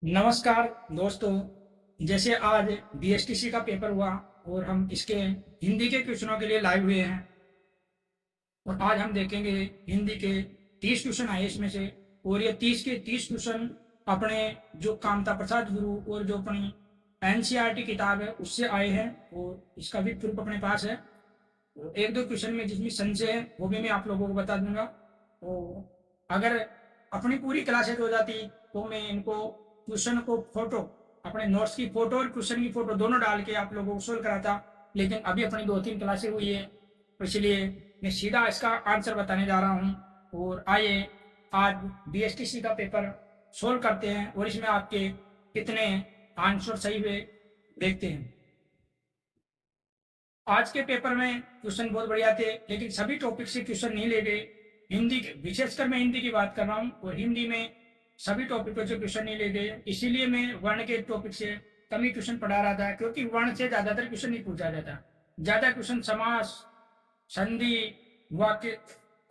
नमस्कार दोस्तों। जैसे आज बीएसटीसी का पेपर हुआ और हम इसके हिंदी के क्वेश्चनों के लिए लाइव हुए हैं और आज हम देखेंगे हिंदी के 30 क्वेश्चन आए इसमें से। और ये 30 के 30 क्वेश्चन अपने जो कामता प्रसाद गुरु और जो अपनी एनसीईआरटी किताब है उससे आए हैं और इसका भी प्रूफ अपने पास है। और एक दो क्वेश्चन में जिसमें संशय है वो भी मैं आप लोगों को बता दूंगा। और अगर अपनी पूरी क्लासेज हो जाती तो मैं इनको क्वेश्चन को फोटो, अपने नोट्स की फोटो और क्वेश्चन की फोटो दोनों डाल के आप लोगों को सोल्व कराता। लेकिन अभी अपनी 2-3 क्लासेज हुई है तो इसलिए मैं सीधा इसका आंसर बताने जा रहा हूँ। और आइए आज बीएसटीसी का पेपर सोल्व करते हैं और इसमें आपके कितने आंसर सही हुए देखते हैं। आज के पेपर में क्वेश्चन बहुत बढ़िया थे लेकिन सभी टॉपिक से क्वेश्चन नहीं ले गए। हिंदी के, विशेषकर मैं हिंदी की बात कर रहा हूँ और हिंदी में सभी टॉपिकों से क्वेश्चन नहीं ले गए। इसीलिए मैं वर्ण के टॉपिक से कम ही क्वेश्चन पढ़ा रहा था क्योंकि वर्ण से ज्यादातर क्वेश्चन नहीं पूछा जाता। ज्यादा क्वेश्चन समास, संधि, वाक्य,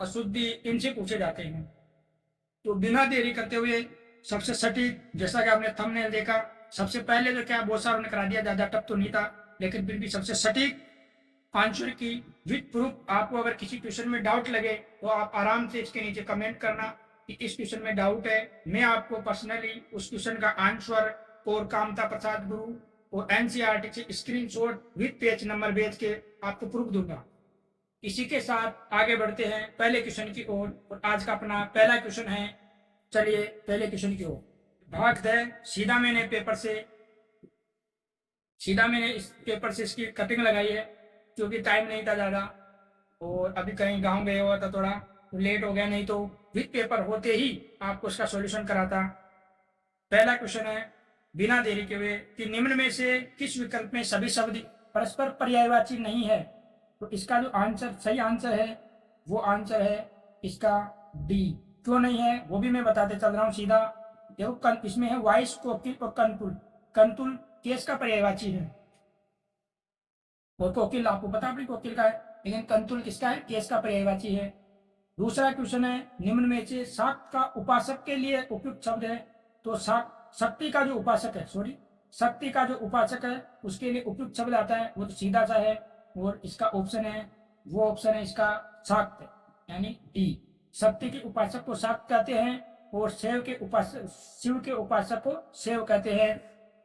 अशुद्धि इनसे पूछे जाते हैं। तो बिना देरी करते हुए सबसे सटीक, जैसा कि आपने थंबनेल देखा, सबसे पहले जो क्या बहुत सारों ने करा दिया, ज्यादा टफ तो नहीं था लेकिन फिर भी सबसे सटीक आंसर की विद प्रूफ। आपको अगर किसी क्वेश्चन में डाउट लगे तो आप आराम से इसके नीचे कमेंट करना कि इस क्वेश्चन में डाउट है। मैं आपको पर्सनली उस क्वेश्चन का आंसर और कामता प्रसाद गुरु और एनसीईआरटी से स्क्रीनशॉट विद पेज नंबर भेज के आपको प्रूफ दूंगा। इसी के साथ आगे बढ़ते हैं पहले क्वेश्चन की ओर। और आज का अपना पहला क्वेश्चन है, चलिए पहले क्वेश्चन की ओर भागते हैं। सीधा मैंने इस पेपर से इसकी कटिंग लगाई है क्योंकि टाइम नहीं था ज़्यादा और अभी कहीं गांव गया हुआ था, थोड़ा लेट हो गया, नहीं तो विद पेपर होते ही आपको इसका सॉल्यूशन कराता। पहला क्वेश्चन है बिना देरी के हुए कि निम्न में से किस विकल्प में सभी शब्द परस्पर पर्यायवाची नहीं है। तो इसका जो आंसर, सही आंसर है वो आंसर है इसका डी। क्यों नहीं है वो भी मैं बताते चल रहा हूँ सीधा। देखो इसमें है वाइस, कोकिल और कंतुल। कंतुल केस का पर्यायवाची है और कोकिल आपको पता अपनी कोकिल का है, लेकिन कंतुल किसका है, केस का पर्यायवाची है। दूसरा क्वेश्चन है निम्न में से शाक्त का उपासक के लिए उपयुक्त शब्द है। तो शक्ति का जो उपासक है, शक्ति का जो उपासक है उसके लिए उपयुक्त शब्द आता है वो तो सीधा सा है और इसका ऑप्शन है, वो ऑप्शन है इसका शाक्त यानी डी। शक्ति के उपासक को शाक्त कहते हैं और शिव के उपासक को शिव कहते हैं।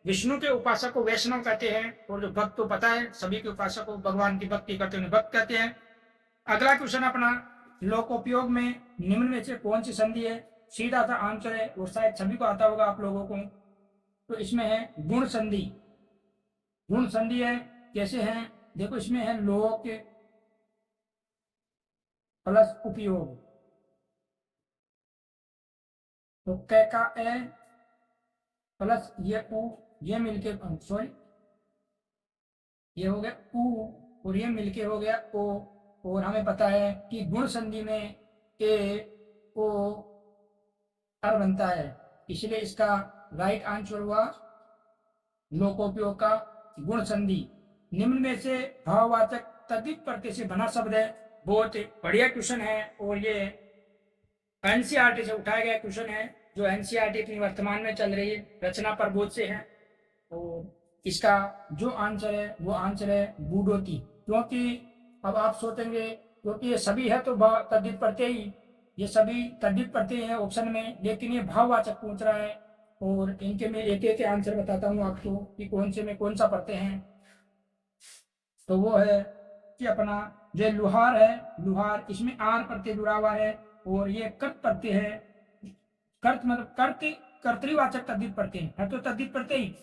विष्णु के उपासक को वैष्णव कहते हैं और जो भक्त तो पता है सभी के उपासक को भगवान की भक्ति करते हैं भक्त कहते हैं। अगला क्वेश्चन अपना लोकोपयोग में निम्न में से कौन सी संधि है। सीधा सा आंसर है और शायद सभी को आता होगा आप लोगों को। तो इसमें है गुण संधि। गुण संधि है, कैसे है देखो, इसमें है लोक प्लस उपयोग। तो क का ए प्लस ये उ, ये मिलके सॉरी ये हो गया उ और ये मिलके हो गया ओ। और हमें पता है कि गुण संधि में ए ओ अर बनता है, इसलिए इसका राइट आंसर हुआ लोकोपयोग का गुण संधि। निम्न में से भाववाचक तद्धित प्रत्यय से बना शब्द है। बहुत बढ़िया क्वेश्चन है और ये एनसीईआरटी से उठाया गया क्वेश्चन है जो एनसीईआरटी अपनी वर्तमान में चल रही है रचना प्रबोध से है। और इसका जो आंसर है वो आंसर है बूढ़ोती। क्योंकि अब आप सोचेंगे क्योंकि ये सभी है तो तद्धित प्रत्यय ही, ये सभी तद्धित प्रत्यय है ऑप्शन में, लेकिन ये भाववाचक पूछ रहा है और इनके मैं एक एक आंसर बताता हूँ आपको कि कौन से में कौन सा प्रत्यय है। तो वो है कि अपना जो लुहार है, लुहार इसमें आर प्रत्यय जुड़ा हुआ है और ये कर्त प्रत्यय है। कर्त मतलब कर्तृवाचक तद्धित प्रत्यय है तो तद्धित प्रत्यय ही,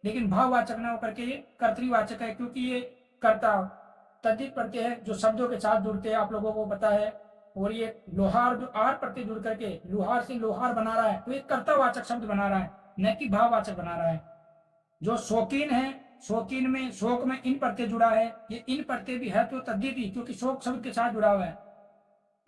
लेकिन भाववाचक न होकर के ये कर्तृवाचक है क्योंकि ये कर्ता तद्धित प्रत्यय है जो शब्दों के साथ जुड़ते हैं, आप लोगों को पता है। और ये लोहार जो आर प्रत्यय जुड़ करके लोहार से लोहार बना रहा है तो ये कर्तावाचक शब्द बना रहा है न कि भाववाचक बना रहा है। जो शौकीन है, शौकीन में शोक में इन प्रत्यय जुड़ा है, ये इन प्रत्यय भी है तो तद्धित ही क्योंकि शोक शब्द के साथ जुड़ा हुआ है।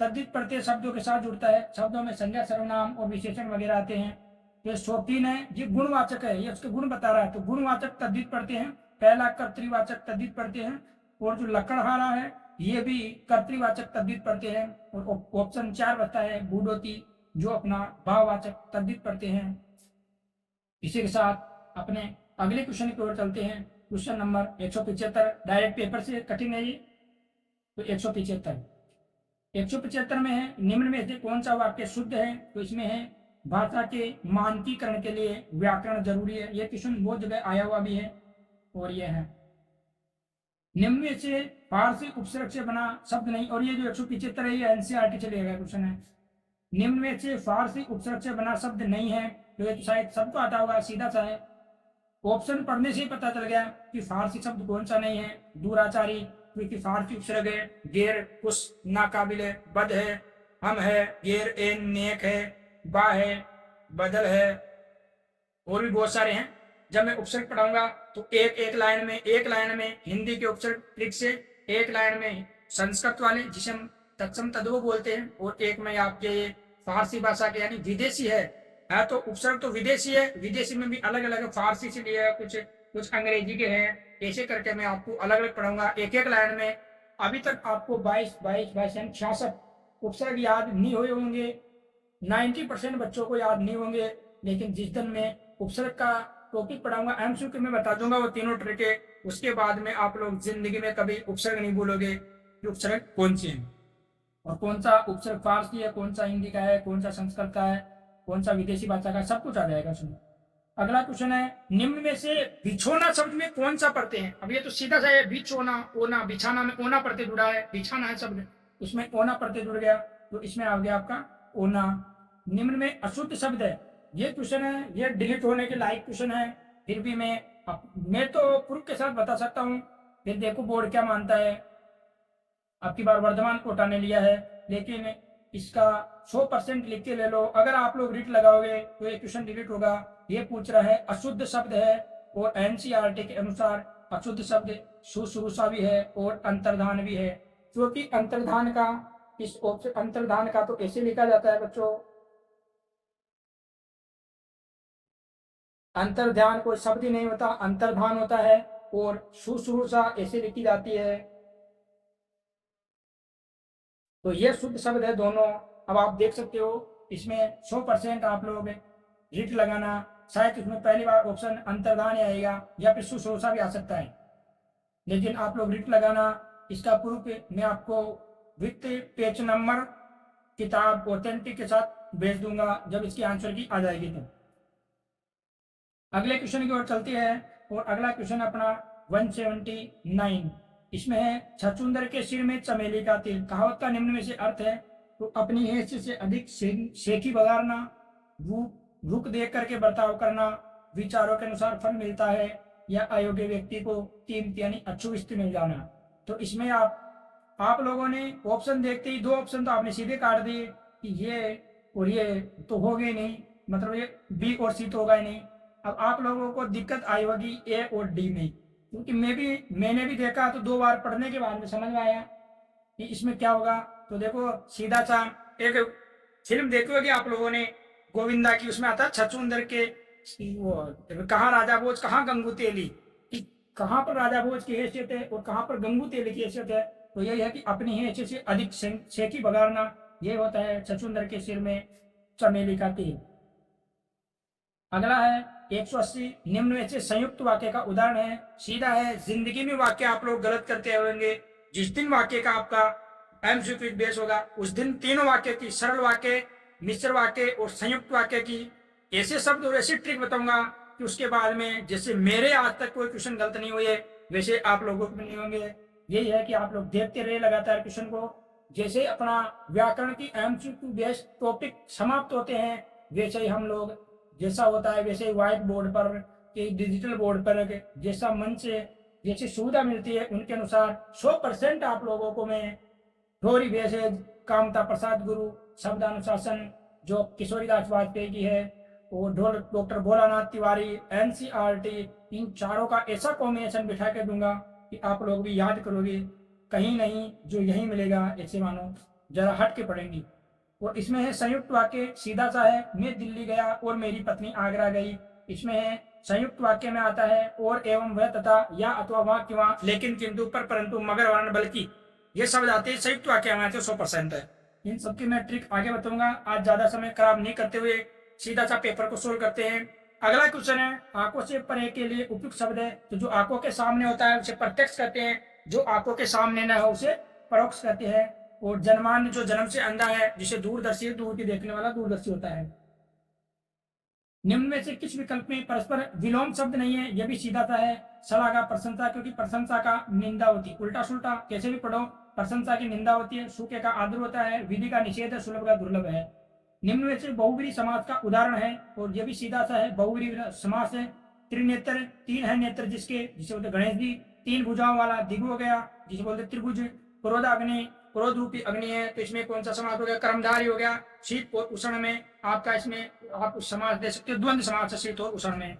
तद्धित प्रत्यय शब्दों के साथ जुड़ता है, शब्दों में संज्ञा सर्वनाम और विशेषण वगैरह आते हैं। ये शौकीन है, ये गुणवाचक है, ये उसके गुण बता रहा है तो गुणवाचक तद्धित प्रत्यय है। पहला कर्तृवाचक तद्धित प्रत्यय है और जो लकड़हारा है ये भी कर्तृवाचक तद्धित प्रत्यय है। और ऑप्शन 4 बता है बूढ़ोती जो अपना भाववाचक तद्धित प्रत्यय है। इसी के साथ अपने अगले क्वेश्चन की ओर चलते हैं। क्वेश्चन नंबर 175, डायरेक्ट पेपर से कठिन है ये। तो 175 में है, निम्न में से कौन सा वाक्य शुद्ध है? तो इसमें है भाषा के मानकीकरण के लिए व्याकरण जरूरी है। ये क्वेश्चन बहुत जगह आया हुआ भी है। और ये है निम्न में से फारसी उपसर्ग से बना शब्द नहीं। और ये जो 175 है ये एनसीईआरटी से लिया गया क्वेश्चन है। निम्न में से फारसी उपसर्ग से बना शब्द नहीं है, तो ये तो शायद सबको आता होगा, सीधा सा है। ऑप्शन पढ़ने से ही पता चल गया कि फारसी शब्द कौन सा नहीं है। दूराचारी, क्योंकि फारसी उपसर्ग है। गैर, कुछ, नाकाबिल, बद है, हम है, गैर एन नेक है, बा है, बदल है, और भी बहुत सारे हैं। जब मैं उपसर्ग पढ़ाऊंगा तो एक लाइन में हिंदी के उपसर्ग ट्रिक से, एक लाइन में संस्कृत वाले जिसे हम तत्सम तद्भव बोलते हैं, और एक में आपके फारसी भाषा के यानी विदेशी है। तो उपसर्ग तो विदेशी है, विदेशी में भी अलग अलग फारसी से लिए कुछ अंग्रेजी के हैं। ऐसे करके मैं आपको अलग अलग पढ़ाऊंगा एक लाइन में। अभी तक आपको 22 यानी 66 उपसर्ग याद नहीं हुए होंगे। 90% बच्चों को याद नहीं होंगे। लेकिन जिस दिन मैं उपसर्ग का टॉपिक पढ़ाऊंगा, एमसीक्यू में बता दूंगा वो तीनों ट्रिक है, उसके बाद में आप लोग जिंदगी में कभी उपसर्ग नहीं भूलोगे कि उपसर्ग कौन सी है, और कौन सा उपसर्ग फारसी है, कौन सा हिंदी का है, कौन सा संस्कृत का है, कौन सा विदेशी भाषा का, सब कुछ आ जाएगा उसमें। अगला क्वेश्चन है, निम्न में से बिछोना शब्द में कौन सा पढ़ते हैं? अब ये तो सीधा सा है, बिछोना, ओना, बिछाना में ओना प्रत्यय जुड़ा है, बिछाना है शब्द, उसमें ओना प्रत्यय जुड़ गया, तो इसमें आ गया आपका ओना। निम्न में अशुद्ध शब्द है, ये क्वेश्चन है, ये डिलीट होने के लायक क्वेश्चन है। फिर भी मैं तो प्रूफ के साथ बता सकता हूँ। फिर देखो बोर्ड क्या मानता है। आपकी बार वर्धमान कोटा ने लिया है, लेकिन इसका 100% लिख के ले लो। अगर आप लोग रिट लगाओगे तो ये क्वेश्चन डिलीट होगा। ये पूछ रहा है अशुद्ध शब्द है, और एनसीईआरटी के अनुसार अशुद्ध शब्द सुश्रूषा भी है और अंतर्धान भी है। क्योंकि अंतर्धान का इस ऑप्शन, अंतर्धान का तो ऐसे लिखा जाता है बच्चों, अंतर्ध्यान कोई शब्द ही नहीं होता, अंतर्धान होता है। और सुश्रूषा ऐसे लिखी जाती है। तो ये शुद्ध शब्द है दोनों। अब आप देख सकते हो इसमें 100% आप लोग रिट लगाना, शायद इसमें पहली बार ऑप्शन अंतर्धान आएगा या फिर सुश्रूषा भी आ सकता है, लेकिन आप लोग रिट लगाना। इसका प्रूफ मैं आपको विथ पेज नंबर किताब ऑथेंटिक के साथ भेज दूंगा जब इसकी आंसर की आ जाएगी। तो अगले क्वेश्चन की ओर चलते हैं, और अगला क्वेश्चन अपना 179। इसमें है छछूंदर के सिर में चमेली का तेल, कहावत का निम्न में से अर्थ है? तो अपनी हैसियत से अधिक शेखी बगाड़ना, रुख देख करके बर्ताव करना, विचारों के अनुसार फल मिलता है, या अयोग्य व्यक्ति को कीमत यानी अछूत मिल जाना। तो इसमें आप लोगों ने ऑप्शन देखते ही 2 ऑप्शन तो आपने सीधे काट दिए कि ये और ये तो हो गए नहीं, मतलब ये बी और सी तो होगा ही नहीं। अब आप लोगों को दिक्कत आई होगी ए और डी में, क्योंकि मैंने भी देखा, तो 2 बार पढ़ने के बाद में समझ में आया कि इसमें क्या होगा। तो देखो सीधा सा एक फिल्म देखी होगी आप लोगों ने गोविंदा की, उसमें आता है छछूंदर के वो कहाँ राजा भोज कहाँ गंगू तेली, कि कहाँ पर राजा भोज की हैसियत है और कहाँ पर गंगू तेली की हैसियत है। तो यही है कि अपनी हैसियत से अधिक शेखी बगाड़ना, ये होता है छछूंदर के सिर में चमेली का तेल। अगला है 180, निम्न में से संयुक्त वाक्य का उदाहरण है, सीधा है। जिंदगी में वाक्य आप लोग गलत करते होंगे। जिस दिन वाक्य का आपका एमसीक्यू बेस होगा, उस दिन तीनों वाक्य की, सरल वाक्य, मिश्र वाक्य और संयुक्त वाक्य की ऐसे शब्द और ऐसी ट्रिक बताऊंगा कि उसके बाद में जैसे मेरे आज तक कोई क्वेश्चन गलत नहीं हुए, वैसे आप लोगों को नहीं होंगे। यही है कि आप लोग देखते रहे लगातार क्वेश्चन को। जैसे अपना व्याकरण की एमसीक्यू बेस्ड टॉपिक समाप्त होते हैं, वैसे ही हम लोग, जैसा होता है वैसे ही व्हाइट बोर्ड पर कि डिजिटल बोर्ड पर जैसा मन से जैसी सुविधा मिलती है उनके अनुसार 100% आप लोगों को मैं थ्योरी बेस्ड कामता प्रसाद गुरु शब्दानुशासन जो किशोरीदास वाजपेयी की है, और डॉक्टर भोलानाथ तिवारी एनसीईआरटी, इन चारों का ऐसा कॉम्बिनेशन बिठा के दूंगा कि आप लोग भी याद करोगे। कहीं नहीं जो यही मिलेगा, ऐसे मानो जरा हट के पढ़ेंगी। और इसमें है संयुक्त वाक्य, सीधा सा है, मैं दिल्ली गया और मेरी पत्नी आगरा गई। इसमें है संयुक्त वाक्य में आता है और, एवं, वह, तथा, या, अथवा, वहां, कि वहां, लेकिन, किंतु, पर, परंतु, मगर, वरन, बल्कि, ये शब्द आते हैं संयुक्त वाक्य में आते हैं। 100% है। इन सबकी मैं ट्रिक आगे बताऊंगा। आज ज्यादा समय खराब नहीं करते हुए सीधा सा पेपर को सोल्व करते हैं। अगला क्वेश्चन है, आंखों से परे के लिए उपयुक्त शब्द है। तो जो आंखों के सामने होता है उसे प्रत्यक्ष कहते हैं, जो आंखों के सामने न हो उसे परोक्ष कहते हैं। और जन्मान्य, जो जन्म से अंधा है, जिसे दूरदर्शी, दूर की देखने वाला दूरदर्शी होता है। निम्न में से किस विकल्प में परस्पर विलोम शब्द नहीं है? यह भी सीधा सा है। सलाह का प्रशंसा, क्योंकि प्रशंसा का निंदा होती है। उल्टा सुल्टा कैसे भी पढ़ो, प्रशंसा की निंदा होती है। सूखे का आदर होता है। विधि का निषेध है। सुलभ का दुर्लभ है। निम्न में से बहुव्रीहि समास का उदाहरण है, और यह भी सीधा सा है। बहुव्रीहि समास है। त्रिनेत्र, तीन है नेत्र जिसके, जिसे बोलते गणेश जी। तीन भुजाओं वाला दिग् हो गया, जिसे बोलते त्रिभुज। क्रोधाग्नि, क्रोध रूपी अग्नि है, तो इसमें कौन सा समास हो गया? कर्मधारय हो गया। शीत और उष्ण में आपका, इसमें आप समास दे सकते हो, द्वंद्व समास है शीत और उष्ण में।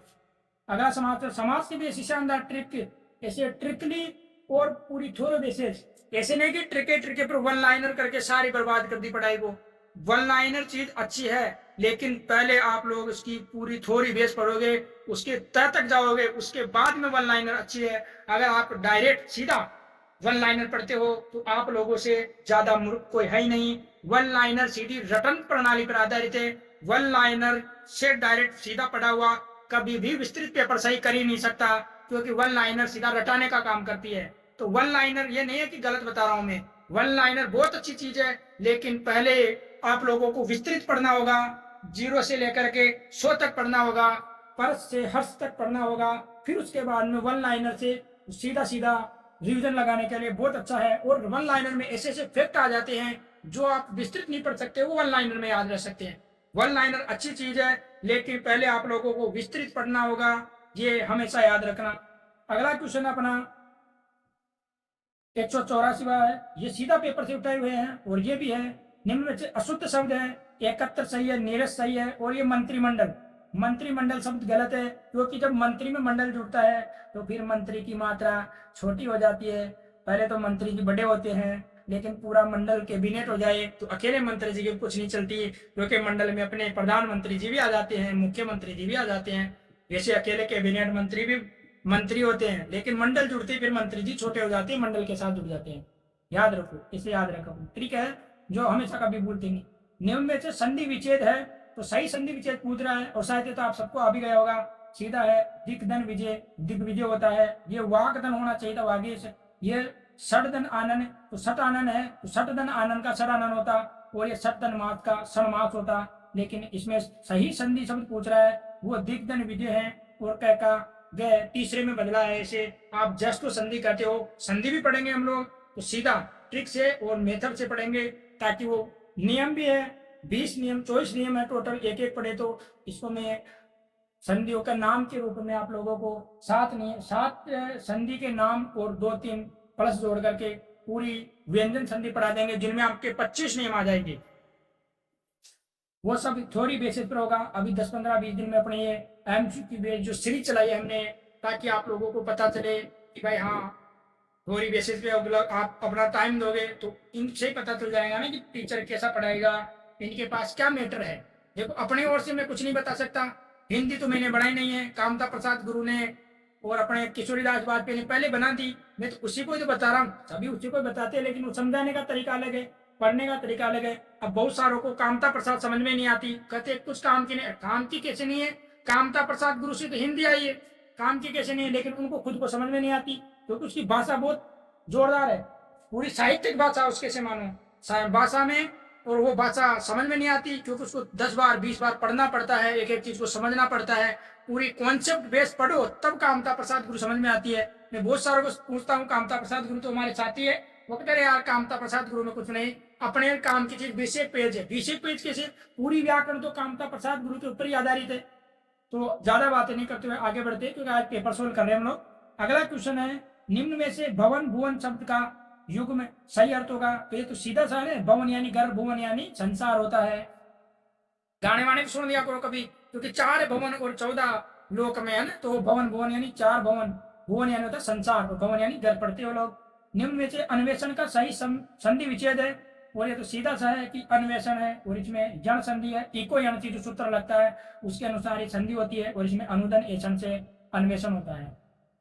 अगला समास है, समास के बेसिस शानदार ट्रिक, ऐसे ट्रिकली और पूरी थोरो बेसिस। ऐसे नहीं कि ट्रिके ट्रिके पर वन लाइनर करके सारी बर्बाद कर दी पढ़ाई को। वन लाइनर चीज अच्छी है, लेकिन पहले आप लोग इसकी पूरी थोड़ी बेस पढ़ोगे, उसके तह तक जाओगे, उसके बाद में वन लाइनर अच्छी है। अगर आप डायरेक्ट सीधा वन लाइनर पढ़ते हो तो आप लोगों से ज्यादा मूर्ख कोई है ही नहीं। वन लाइनर सीधी रटन प्रणाली पर आधारित है। वन लाइनर से डायरेक्ट सीधा पढ़ा हुआ कभी भी विस्तृत पेपर सही कर ही नहीं सकता, क्योंकि वन लाइनर सीधा रटाने का काम करती है। तो वन लाइनर, ये नहीं है कि गलत बता रहा हूं मैं, वन लाइनर बहुत अच्छी चीज है, लेकिन पहले आप लोगों को विस्तृत पढ़ना होगा। 0 से लेकर के 100 तक पढ़ना होगा, परस से हर्ष तक पढ़ना होगा। फिर उसके बाद में वन लाइनर से सीधा सीधा रिवीजन लगाने के लिए बहुत अच्छा है। और वन लाइनर में ऐसे ऐसे फैक्ट आ जाते हैं जो आप विस्तृत नहीं पढ़ सकते, वो वन लाइनर में याद रह सकते हैं। वन लाइनर अच्छी चीज है, लेकिन पहले आप लोगों को विस्तृत पढ़ना होगा, ये हमेशा याद रखना। अगला क्वेश्चन अपना 184वां है, ये सीधा पेपर से उठाए हुए हैं, और ये भी है। निम्न में से अशुद्ध शब्द है। एकत्र सही है, नीरस सही है, और ये मंत्रिमंडल। मंत्रिमंडल शब्द गलत है, क्योंकि जब मंत्री में मंडल जुड़ता है तो फिर मंत्री की मात्रा छोटी हो जाती है। पहले तो मंत्री जी बड़े होते हैं, लेकिन पूरा मंडल कैबिनेट हो जाए तो अकेले मंत्री जी की कुछ नहीं चलती, क्योंकि मंडल में अपने प्रधानमंत्री जी भी आ जाते हैं, मुख्यमंत्री जी भी आ जाते हैं। वैसे अकेले कैबिनेट मंत्री भी मंत्री होते हैं, लेकिन मंडल जुड़ते फिर मंत्री जी छोटे हो जाते हैं, मंडल के साथ जुड़ जाते हैं। याद रखो, इसे याद रखो, ठीक है, जो हमेशा कभी भूलते नहीं। नियम में से संधि विच्छेद है, तो सही संधि विच्छेद पूछ रहा है, और शायद तो आप सबको आ भी गया होगा। सीधा है, दिग्धन विजय, दिग्विजय होता है। ये वागधन होना चाहिए था, वागेश। ये षडधन आनन, तो षट आनन है, तो षटधन आनन का षड आनन होता, और ये षटधन मास का षणमास होता। लेकिन इसमें सही संधि शब्द पूछ रहा है, वो दिग्धन विजय है, और कह का गए तीसरे में बदला है। इसे आप जस्ट को संधि कहते हो। संधि भी पढ़ेंगे हम लोग, तो सीधा ट्रिक से और मेथड से पढ़ेंगे, ताकि वो नियम भी है, 20 नियम 24 नियम है टोटल, एक एक पढ़े तो इसको मैं संधियों का नाम के रूप में आप लोगों को 7 संधि के नाम और 2-3 प्लस जोड़ करके पूरी व्यंजन संधि पढ़ा देंगे, जिनमें आपके 25 नियम आ जाएंगे। वो सब थोड़ी बेसिस पर होगा। अभी 10-15-20 दिन में अपने ये एमसीक्यू बेस जो सीरीज चलाई है हमने, ताकि आप लोगों को पता चले कि भाई हाँ, थोड़ी बेसिस पे आप अपना टाइम दोगे तो इनसे ही पता चल जाएगा ना कि टीचर कैसा पढ़ाएगा, इनके पास क्या मैटर है। देखो, अपनी ओर से मैं कुछ नहीं बता सकता। हिंदी तो मैंने बढ़ाई नहीं है, कामता प्रसाद गुरु ने और अपने किशोरीदास वाजपेयी ने पहले बना दी, मैं तो उसी को ही तो बता रहा हूँ। सभी उसी को बताते हैं, लेकिन वो समझाने का तरीका अलग है, पढ़ने का तरीका अलग है। अब बहुत सारों को कामता प्रसाद समझ में नहीं आती, कहते कुछ काम की नहीं। काम की कैसे नहीं है? कामता प्रसाद गुरु से तो हिंदी आई है, काम की कैसे नहीं है? लेकिन उनको खुद को समझ में नहीं आती, क्योंकि उसकी भाषा बहुत जोरदार है, पूरी साहित्यिक भाषा उसके से मानो भाषा में, और वो भाषा समझ में नहीं आती, क्योंकि उसको 10 बार 20 बार पढ़ना पड़ता है, एक एक चीज को समझना पड़ता है। पूरी कॉन्सेप्ट बेस पढ़ो, तब कामता प्रसाद गुरु समझ में आती है। मैं बहुत सारों को पूछता हूँ, कामता प्रसाद गुरु तो हमारे साथी है, वो कहते हैं यार कामता प्रसाद गुरु में कुछ नहीं, अपने काम की चीज 20 पेज है। 20 पेज कैसे? पूरी व्याकरण तो कामता प्रसाद गुरु के ऊपर ही आधारित है। तो ज्यादा बातें नहीं करते हुए आगे बढ़ते, क्योंकि आज पेपर सोल्व कर रहे हैं हम लोग। अगला क्वेश्चन है, निम्न में से भवन भुवन शब्द का युग में सही अर्थ होगा। तो ये तो सीधा सा है, भवन यानी घर, भुवन यानी संसार होता है। गाने वाने भी सुन लिया करो कभी, क्योंकि 4 भवन और 14 लोक में है ना, तो भवन भुवन यानी 4 भवन, भुवन यानी होता है संसार, और भवन यानी घर पढ़ते हो लोग। निम्न में से अन्वेषण का सही संधि विच्छेद है, और ये तो सीधा सा है कि अन्वेषण है, और इसमें जन संधि है। इको यण से जो सूत्र लगता है उसके अनुसार ये संधि होती है, और इसमें अनुदन एषण से अन्वेषण होता है।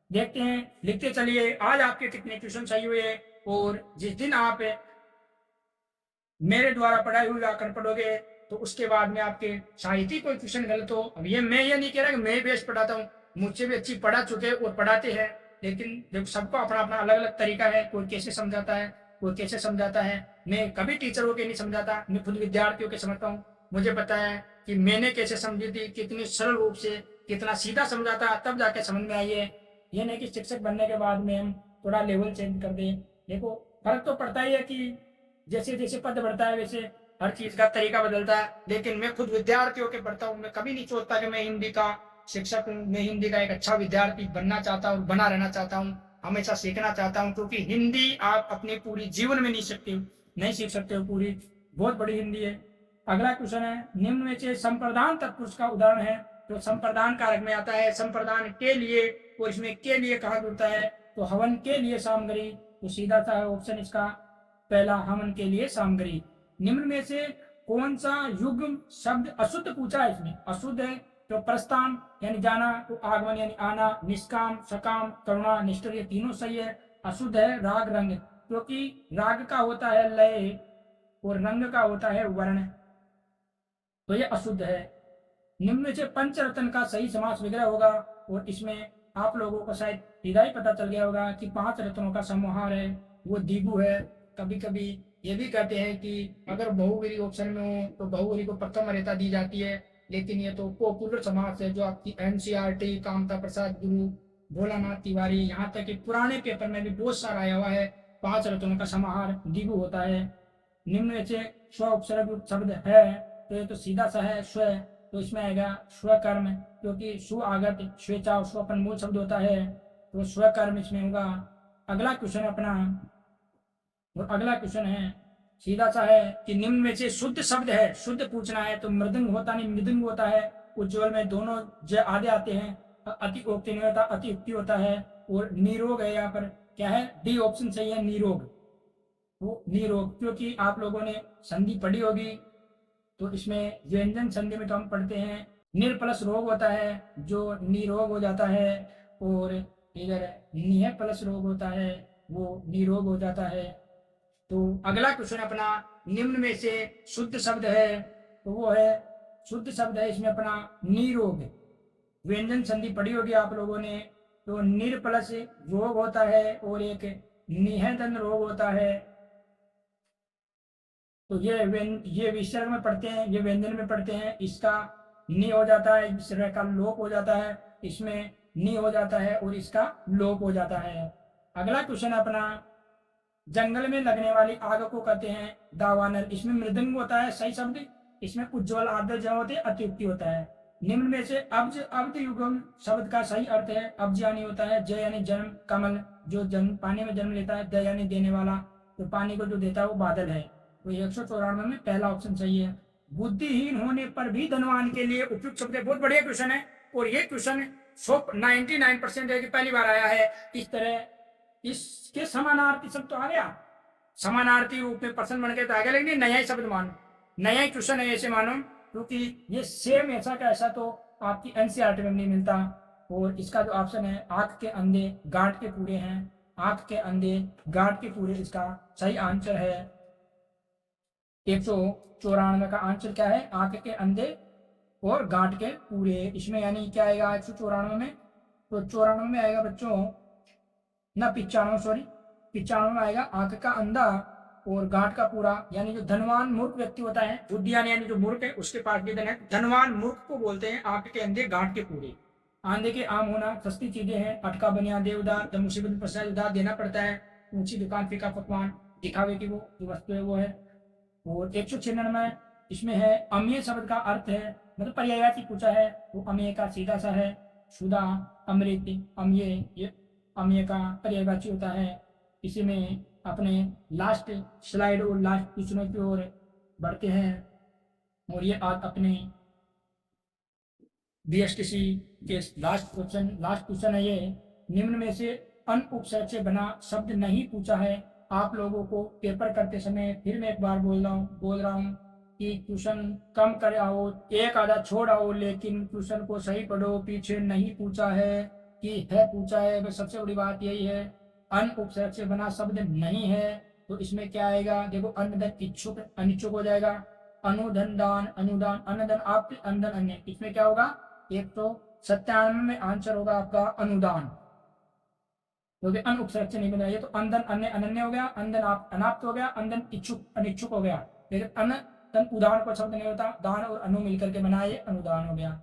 देखते हैं, लिखते चलिए आज आपके कितने क्वेश्चन सही हुए, और जिस दिन आप मेरे द्वारा पढ़ाई हुई व्याकरण पढ़ोगे तो उसके बाद में आपके साहित्य कोई क्वेश्चन गलत हो, अब ये मैं ये नहीं कह रहा कि मैं बेस्ट पढ़ाता हूँ, मुझसे भी अच्छी पढ़ा चुके और पढ़ाते हैं, लेकिन देखो सबका अपना अपना अलग अलग तरीका है, कोई कैसे समझाता है, कोई कैसे समझाता है। मैं कभी टीचरों के नहीं समझाता, मैं खुद विद्यार्थियों के समझता हूँ। मुझे पता है कि मैंने कैसे समझी थी, कितनी सरल रूप से, कितना सीधा समझाता, तब जाके समझ में आई है। ये नहीं कि शिक्षक बनने के बाद में हम थोड़ा लेवल चेंज कर दें। देखो फर्क तो पड़ता ही है कि जैसे जैसे पद बढ़ता है वैसे हर चीज का तरीका बदलता है, लेकिन मैं खुद विद्यार्थियों के पढ़ता हूँ। मैं कभी नहीं सोचता कि मैं हिंदी का शिक्षक हूँ, मैं हिंदी का एक अच्छा विद्यार्थी बनना चाहता हूँ, बना रहना चाहता हूँ, हमेशा सीखना चाहता हूँ, क्योंकि हिंदी आप अपने पूरी जीवन में नहीं सीख सकते हो पूरी, बहुत बड़ी हिंदी है। अगला क्वेश्चन है, निम्न में से संप्रदान तत्पुरुष का उदाहरण है। तो संप्रदान कारक में आता है संप्रदान के लिए, और इसमें के लिए कहा जुड़ता है, तो हवन के लिए सामग्री, तो सीधा सा ऑप्शन इसका पहला, हवन के लिए सामग्री। निम्न में से कौन सा युग्म शब्द अशुद्ध पूछा है? इसमें अशुद्ध है तो प्रस्थान यानी जाना, तो आगमन यानी आना, निष्काम, सकाम, करुणा, निष्ठुर, ये तीनों सही है। अशुद्ध है राग रंग, क्योंकि राग का होता है लय और रंग का होता है वर्ण, तो ये अशुद्ध है। निम्न में से पंचरत्न का सही समास विग्रह होगा, और इसमें आप लोगों को शायद सीधा ही पता चल गया होगा कि 5 रत्नों का समाहार है वो दीगु है। कभी कभी ये भी कहते हैं कि अगर बहुव्रीहि ऑप्शन में हो तो बहुव्रीहि को प्रथम वरीयता दी जाती है, लेकिन ये तो पॉपुलर समास है जो आपकी एनसीईआरटी, कामता प्रसाद गुरु, भोलानाथ तिवारी, यहाँ तक कि पुराने पेपर में भी बहुत सारा आया हुआ है 5 रत्नों का समाहार दीगु होता है। निम्न में से स्व उपसर्ग युक्त शब्द है, तो ये तो सीधा सा है स्व, तो इसमें आएगा स्वकर्म, क्योंकि सु आगत स्वेच्छा और स्वपन मूल शब्द होता है, तो स्वकर्म इसमें होगा। अगला क्वेश्चन अपना, और अगला क्वेश्चन है सीधा सा है कि निम्न में से शुद्ध शब्द है, शुद्ध पूछना है, तो मृदंग होता नहीं मृदंग होता है। उज्ज्वल में दोनों आधे आते हैं, अति उक्ति नहीं होता, अति युक्ति होता है। और निरोग है, यहाँ पर क्या है, डी ऑप्शन सही है, निरोग, वो निरोग, क्योंकि आप लोगों ने संधि पढ़ी होगी, तो इसमें व्यंजन संधि में तो हम पढ़ते हैं निर प्लस रोग होता है जो निरोग हो जाता है, और इधर निह प्लस रोग होता है वो निरोग हो जाता है। तो अगला क्वेश्चन अपना, निम्न में से शुद्ध शब्द है, तो वो है शुद्ध शब्द है इसमें अपना निरोग। व्यंजन संधि पढ़ी होगी आप लोगों ने, तो निर प्लस रोग होता है और एक निहतन रोग होता है। तो ये विसर्ग में पढ़ते हैं, ये व्यंजन में पढ़ते हैं, इसका नि हो जाता है, विसर्ग का लोप हो जाता है, इसमें नि हो जाता है और इसका लोप हो जाता है। अगला क्वेश्चन अपना, जंगल में लगने वाली आग को कहते हैं दावानल, इसमें मृदंग होता है सही शब्द, इसमें उज्ज्वल आदर जब होते हैं अतियुक्ति होता है। निम्न में से अब्ज अब्द युगम शब्द का सही अर्थ है, अब्ज यानी होता है जय यानी जन्म, कमल जो जन्म पानी में जन्म लेता है, दय यानी देने वाला, तो पानी को जो देता है वो बादल है, तो 194 में पहला ऑप्शन सही है। बुद्धिहीन होने पर भी धनवान के लिए उपयुक्त शब्द है, बहुत बढ़िया क्वेश्चन है, और ये क्वेश्चन 99% है कि पहली बार आया है इस तरह। इसके समानार्थी शब्द तो आ गया, समानार्थी रूप में प्रश्न बन के तो आ गया, लेकिन नया ही शब्द मानो, नया ही क्वेश्चन है ऐसे मानो, क्योंकि ये सेम ऐसा का ऐसा तो आपकी एनसीईआरटी में नहीं मिलता। और इसका जो ऑप्शन है आंख के अंधे गांठ के पूरे हैं, आंख के अंधे गांठ के पूरे इसका सही आंसर है। 194 का आंसर क्या है, आंख के अंधे और गांठ के पूरे, इसमें यानी क्या आएगा 194 में, तो 94 में आएगा बच्चों ना 95, सॉरी 95 में आएगा आंख का अंधा और गांठ का पूरा, यानी जो धनवान मूर्ख व्यक्ति होता है, बुद्धियान यानी जो मूर्ख है उसके पास भी धन है, धनवान मूर्ख को बोलते हैं आंख के अंधे गांठ के पूरे। आंधे के आम होना सस्ती चीजें हैं, अटका बनिया देवदार, जब मुसीबत पड़ता है उधार देना पड़ता है, ऊंची दुकान फीका पकवान, दिखावे की वो जो वस्तु है वो है। और 196 इसमें है अमीय शब्द का अर्थ है, मतलब पर्यायवाची पूछा है, वो अमीय का सीधा सा है सुधा, अमृत, अमीय, ये अमीय का पर्यायवाची होता है। इसी में अपने लास्ट स्लाइड और लास्ट क्वेश्चनों की ओर बढ़ते हैं, और ये आज अपने बीएसटीसी के लास्ट क्वेश्चन है ये, निम्न में से अन उपसर्ग से बना शब्द नहीं पूछा है। आप लोगों को पेपर करते समय फिर मैं एक बार बोल रहा हूँ कि ट्यूशन कम कर आओ, एक आधा छोड़ आओ, लेकिन ट्यूशन को सही पढ़ो, पीछे नहीं पूछा है कि है पूछा है, बस सबसे बड़ी बात यही है। अन उपसर्ग से बना शब्द नहीं है, तो इसमें क्या आएगा, देखो अन इच्छुक अनिच्छुक हो जाएगा, अनुधन दान अनुदान अनधन आप अंधन अन्य, इसमें क्या होगा 197 में आंसर होगा आपका अनुदान, क्योंकि अन उपसर्ग से नहीं बना, ये तो अंधन अन्य अनन्य हो गया, अंधन आप अनाप्त हो गया, अंधन इच्छुक अनिच्छुक हो गया, लेकिन अन तन उदान को शब्द नहीं होता, दान और अनु मिलकर के बना ये अनुदान हो गया।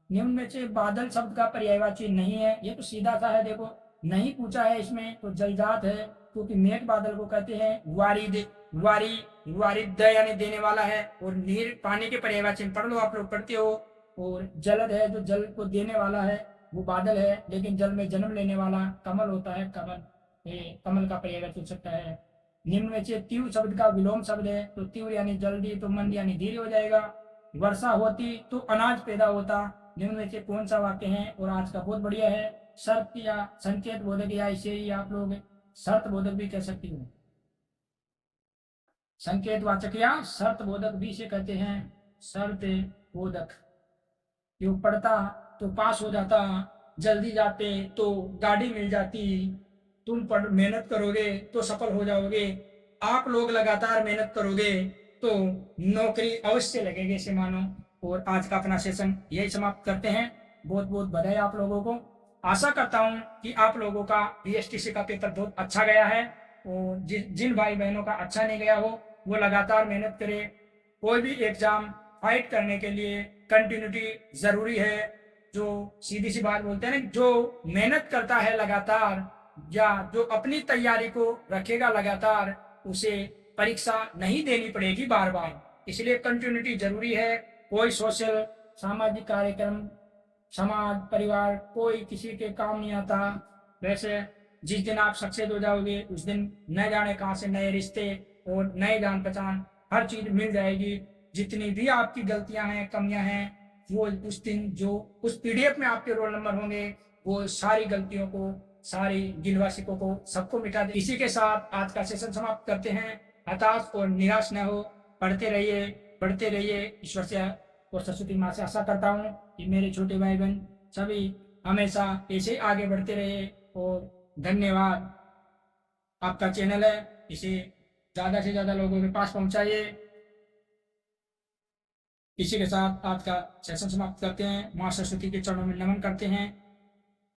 निम्न में से बादल शब्द का पर्यायवाची नहीं है, ये तो सीधा सा है, देखो नहीं पूछा है इसमें, तो जलजात है, क्योंकि मेघ बादल को कहते हैं वारिद, वारी वारिद यानी देने वाला है, और नीर पानी के पर्यायवाची पढ़ लो, आप लोग पढ़ते हो, और जलद है जो जल को देने वाला है वो बादल है, लेकिन जल में जन्म लेने वाला कमल होता है, कमल, ये कमल का पर्यायवाची हो सकता है। निम्न में से तीव्र शब्द का विलोम शब्द है, तो तीव्र यानी जल्दी, तो मंद यानी धीरे हो जाएगा। वर्षा होती तो अनाज पैदा होता, निम्न में से कौन सा वाक्य है, और आज का बहुत बढ़िया है, शर्त या संकेत बोधक, या इसे ही आप लोग शर्त बोधक भी कह सकती हो, संकेत वाचक या शर्त बोधक भी इसे कहते हैं, शर्त बोधक। क्यों पढ़ता तो पास हो जाता, जल्दी जाते तो गाड़ी मिल जाती, तुम पढ़ मेहनत करोगे तो सफल हो जाओगे, आप लोग लगातार मेहनत करोगे तो नौकरी अवश्य लगेगी इसे मानो। और आज का अपना सेशन यही समाप्त करते हैं। बहुत बहुत बधाई आप लोगों को। आशा करता हूं कि आप लोगों का बीएसटीसी का पेपर बहुत अच्छा गया है, और जिन भाई बहनों का अच्छा नहीं गया हो वो लगातार मेहनत करें। कोई भी एग्जाम फाइट करने के लिए कंटिन्यूटी जरूरी है। जो सीधी सी बात बोलते हैं ना, जो मेहनत करता है लगातार, या जो अपनी तैयारी को रखेगा लगातार, उसे परीक्षा नहीं देनी पड़ेगी बार बार, इसलिए कंटिन्यूटी जरूरी है। कोई सोशल सामाजिक कार्यक्रम, समाज परिवार कोई किसी के काम नहीं आता। वैसे जिस दिन आप सक्सेस हो जाओगे उस दिन न जाने कहाँ से नए रिश्ते और नए जान पहचान हर चीज मिल जाएगी। जितनी भी आपकी गलतियां हैं, कमियां हैं, वो उस दिन जो उस पीडीएफ में आपके रोल नंबर होंगे, वो सारी गलतियों को, सारी गिलवासिकों को, सबको मिटा दे। इसी के साथ आज का सेशन समाप्त करते हैं। हताश और निराश न हो, पढ़ते रहिए, बढ़ते रहिए। ईश्वर से और सरस्वती माँ से आशा करता हूँ कि मेरे छोटे भाई बहन सभी हमेशा ऐसे आगे बढ़ते रहे। और धन्यवाद। आपका चैनल है, इसे ज़्यादा से ज़्यादा लोगों के पास पहुँचाइए। इसी के साथ आज का सेशन समाप्त करते हैं। माँ सरस्वती के चरणों में नमन करते हैं।